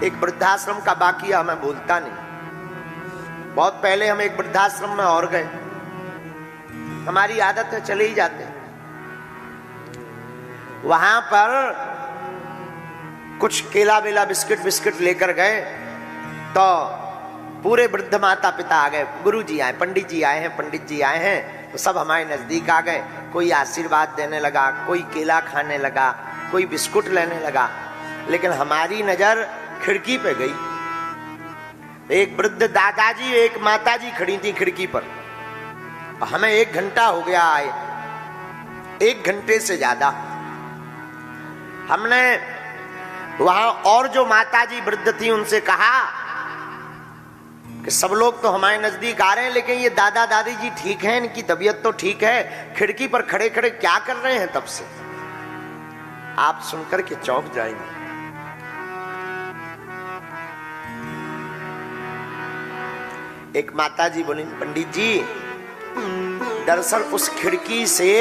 एक वृद्धाश्रम का वाकया मैं भूलता नहीं। बहुत पहले हम एक वृद्धाश्रम में और गए, हमारी आदत है चले ही जाते। वहां पर कुछ केला बेला बिस्किट लेकर गए तो पूरे वृद्ध माता पिता आ गए, गुरु जी आए, पंडित जी आए हैं, पंडित जी आए हैं, तो सब हमारे नजदीक आ गए। कोई आशीर्वाद देने लगा, कोई केला खाने लगा, कोई बिस्कुट लेने लगा, लेकिन हमारी नजर खिड़की पे गई। एक वृद्ध दादाजी एक माताजी खड़ी थी खिड़की पर। हमें 1 घंटा हो गया आए, 1 घंटे से ज्यादा। हमने वहां और जो माताजी वृद्ध थी उनसे कहा कि सब लोग तो हमारे नजदीक आ रहे हैं, लेकिन ये दादा दादी जी ठीक हैं, इनकी तबीयत तो ठीक है, खिड़की पर खड़े खड़े क्या कर रहे हैं तब से? आप सुनकर के चौंक जाएंगे। एक माताजी बोली, पंडित जी दरअसल उस खिड़की से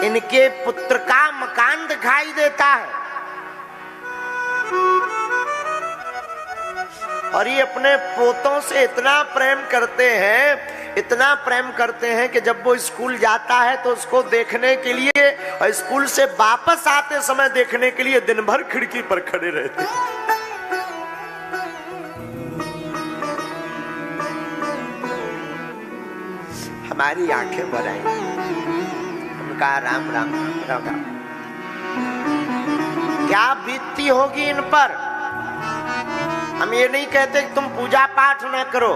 इनके पुत्र का मकान दिखाई देता है और ये अपने पोतों से इतना प्रेम करते हैं, इतना प्रेम करते हैं कि जब वो स्कूल जाता है तो उसको देखने के लिए और स्कूल से वापस आते समय देखने के लिए दिन भर खिड़की पर खड़े रहते हैं। हमारी आंखें भर आई। उनका राम राम राम राम। क्या बीतती होगी इन पर। हम ये नहीं कहते कि तुम पूजा पाठ ना करो,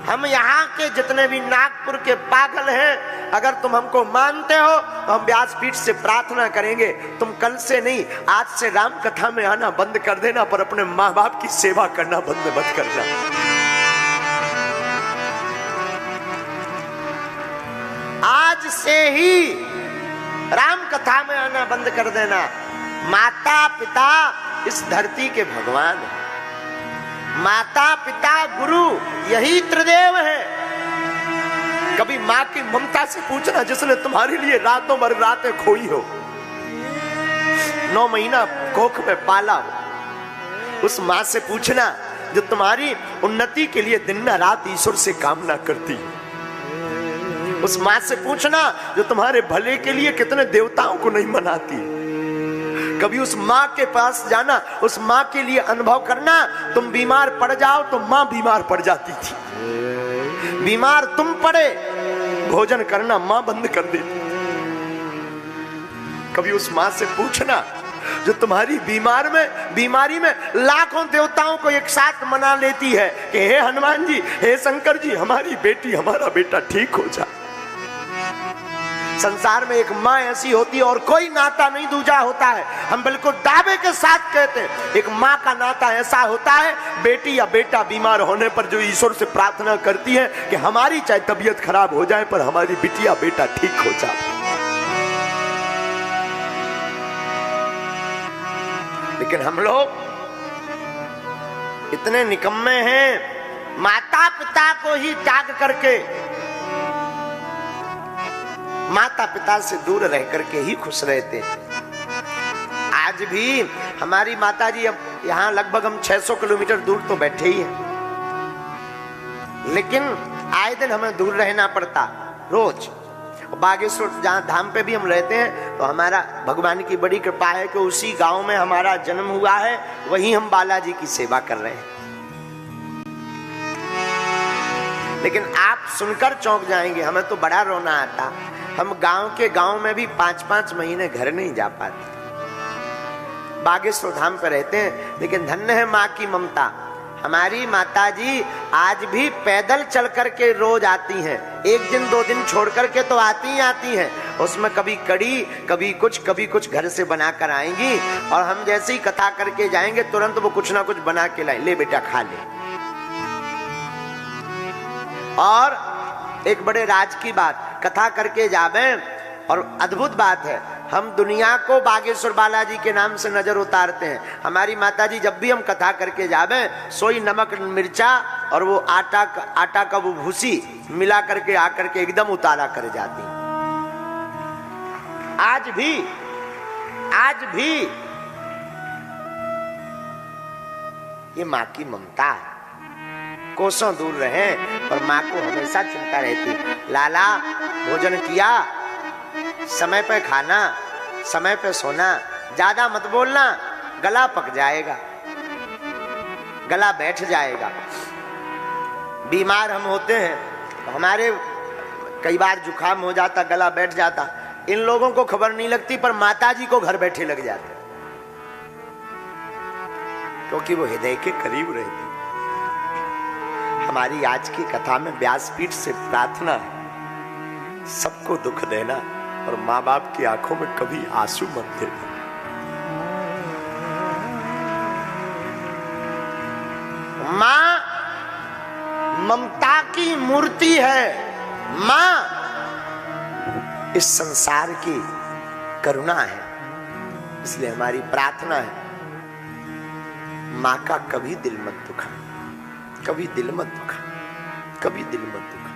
हम यहाँ के जितने भी नागपुर के पागल हैं, अगर तुम हमको मानते हो तो हम व्यासपीठ से प्रार्थना करेंगे, तुम कल से नहीं आज से राम कथा में आना बंद कर देना, पर अपने माँ बाप की सेवा करना बंद मत करना। आज से ही राम कथा में आना बंद कर देना। माता पिता इस धरती के भगवान है, माता पिता गुरु यही त्रिदेव है। कभी माँ की ममता से पूछना जिसने तुम्हारे लिए रातों भर रातें खोई हो, 9 महीना कोख में पाला हो, उस माँ से पूछना जो तुम्हारी उन्नति के लिए दिन रात ईश्वर से कामना करती है। उस माँ से पूछना जो तुम्हारे भले के लिए कितने देवताओं को नहीं मनाती। कभी उस माँ के पास जाना, उस माँ के लिए अनुभव करना। तुम बीमार पड़ जाओ तो माँ बीमार पड़ जाती थी, बीमार तुम पड़े भोजन करना माँ बंद कर देती। कभी उस माँ से पूछना जो तुम्हारी बीमारी में लाखों देवताओं को एक साथ मना लेती है कि हे हनुमान जी, हे शंकर जी, हमारी बेटी हमारा बेटा ठीक हो जाए। संसार में एक माँ ऐसी होती है और कोई नाता नहीं दूजा होता है। हम बिल्कुल दावे के साथ कहते हैं एक माँ का नाता ऐसा होता है, बेटी या बेटा बीमार होने पर जो ईश्वर से प्रार्थना करती है कि हमारी चाहे तबीयत खराब हो जाए पर हमारी बिटिया बेटा ठीक हो जाए। लेकिन हम लोग इतने निकम्मे हैं, माता पिता को ही त्याग करके माता पिता से दूर रह करके ही खुश रहते हैं। आज भी हमारी माता जी, अब यहाँ लगभग हम 600 किलोमीटर दूर तो बैठे ही हैं, लेकिन आए दिन हमें दूर रहना पड़ता रोज। बागेश्वर जहाँ धाम पे भी हम रहते हैं तो हमारा भगवान की बड़ी कृपा है कि उसी गांव में हमारा जन्म हुआ है, वहीं हम बालाजी की सेवा कर रहे हैं। लेकिन आप सुनकर चौंक जाएंगे, हमें तो बड़ा रोना आता। हम गांव में भी 5-5 महीने घर नहीं जा पाते। बागेश्वर धाम पर रहते हैं, लेकिन धन्य है माँ की ममता। हमारी माताजी आज भी पैदल चल करके रोज आती हैं, 1 दिन 2 दिन छोड़ करके तो आती हैं। उसमें कभी कड़ी, कभी कुछ घर से बनाकर आएंगी और हम जैसे ही कथा करके जाएंगे तुरंत वो कुछ ना कुछ बना के लाए, ले बेटा खा ले। और एक बड़े राज की बात, कथा करके जावे और अद्भुत बात है, हम दुनिया को बागेश्वर बालाजी के नाम से नजर उतारते हैं। हमारी माताजी जब भी हम कथा करके जावे, सोई नमक मिर्चा और वो आटा का वो भूसी मिला करके आकर के एकदम उतारा कर जाती। आज भी ये माँ की ममता है। कोसों दूर रहे पर माँ को हमेशा चिंता रहती, लाला भोजन किया, समय पे खाना, समय पे सोना, ज्यादा मत बोलना, गला पक जाएगा, गला बैठ जाएगा। बीमार हम होते हैं, हमारे कई बार जुकाम हो जाता, गला बैठ जाता, इन लोगों को खबर नहीं लगती पर माताजी को घर बैठे लग जाते, क्योंकि वो हृदय के करीब रहती। हमारी आज की कथा में व्यासपीठ से प्रार्थना है, सबको दुख देना और माँ बाप की आंखों में कभी आंसू मत देना। माँ ममता की मूर्ति है, माँ इस संसार की करुणा है, इसलिए हमारी प्रार्थना है माँ का कभी दिल मत दुखा, कभी दिल मत दुखा, कभी दिल मत दुखा।